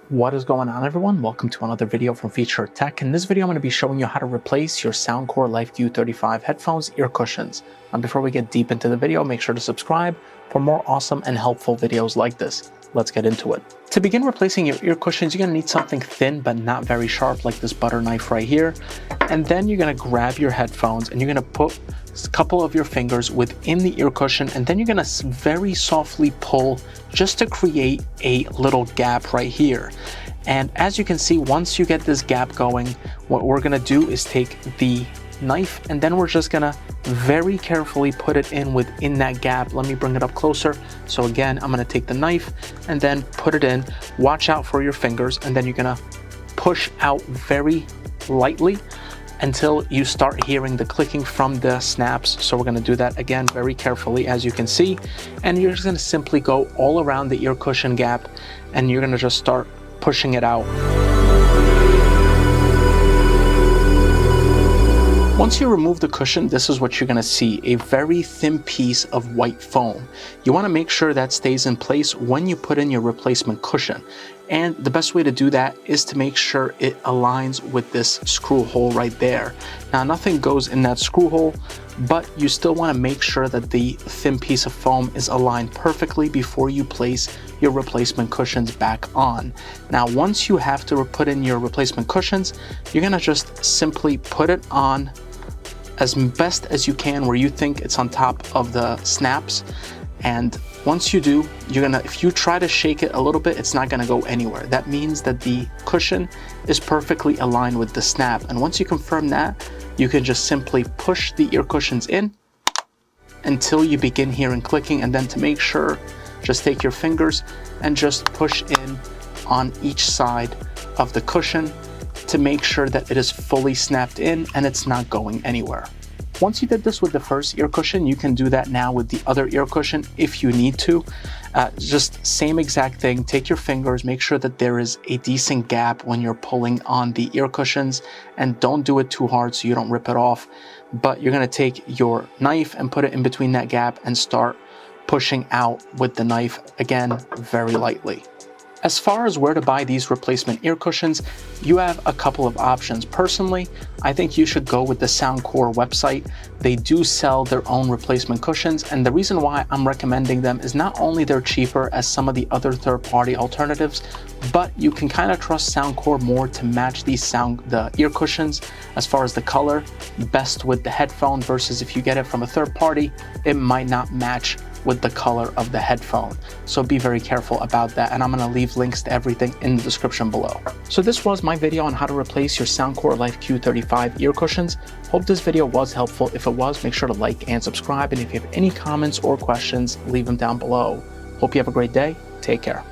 What is going on, everyone? Welcome to another video from Feature Tech. In this video, I'm going to be showing you how to replace your Soundcore Life Q35 headphones ear cushions. And before we get deep into the video, make sure to subscribe for more awesome and helpful videos like this. Let's get into it. To begin replacing your ear cushions, you're going to need something thin but not very sharp, like this butter knife right here. And then you're going to grab your headphones and you're going to put a couple of your fingers within the ear cushion, and then you're going to very softly pull just to create a little gap right here. And as you can see, once you get this gap going, what we're going to do is take the knife and then we're just going to very carefully put it in within that gap. Let me bring it up closer. So again, I'm going to take the knife and then put it in. Watch out for your fingers, and then you're going to push out very lightly until you start hearing the clicking from the snaps. So we're going to do that again very carefully, as you can see, and you're just going to simply go all around the ear cushion gap and you're going to just start pushing it out. Once you remove the cushion, this is what you're going to see: a very thin piece of white foam. You want to make sure that stays in place when you put in your replacement cushion. And the best way to do that is to make sure it aligns with this screw hole right there. Now, nothing goes in that screw hole, but you still want to make sure that the thin piece of foam is aligned perfectly before you place your replacement cushions back on. Now, once you have to put in your replacement cushions, you're going to just simply put it on as best as you can where you think it's on top of the snaps. And once you do, if you try to shake it a little bit, it's not gonna go anywhere. That means that the cushion is perfectly aligned with the snap. And once you confirm that, you can just simply push the ear cushions in until you begin hearing clicking. And then to make sure, just take your fingers and just push in on each side of the cushion to make sure that it is fully snapped in and it's not going anywhere. Once you did this with the first ear cushion, you can do that now with the other ear cushion if you need to. Just same exact thing. Take your fingers, make sure that there is a decent gap when you're pulling on the ear cushions, and don't do it too hard so you don't rip it off. But you're going to take your knife and put it in between that gap and start pushing out with the knife, again, very lightly. As far as where to buy these replacement ear cushions, you have a couple of options. Personally, I think you should go with the Soundcore website. They do sell their own replacement cushions, and the reason why I'm recommending them is not only they're cheaper as some of the other third-party alternatives, but you can kind of trust Soundcore more to match the ear cushions as far as the color best with the headphone, versus if you get it from a third party, it might not match with the color of the headphone. So be very careful about that, and I'm going to leave links to everything in the description below. So this was my video on how to replace your Soundcore Life Q35 ear cushions. Hope this video was helpful. If it was, make sure to like and subscribe, and if you have any comments or questions, leave them down below. Hope you have a great day. Take care.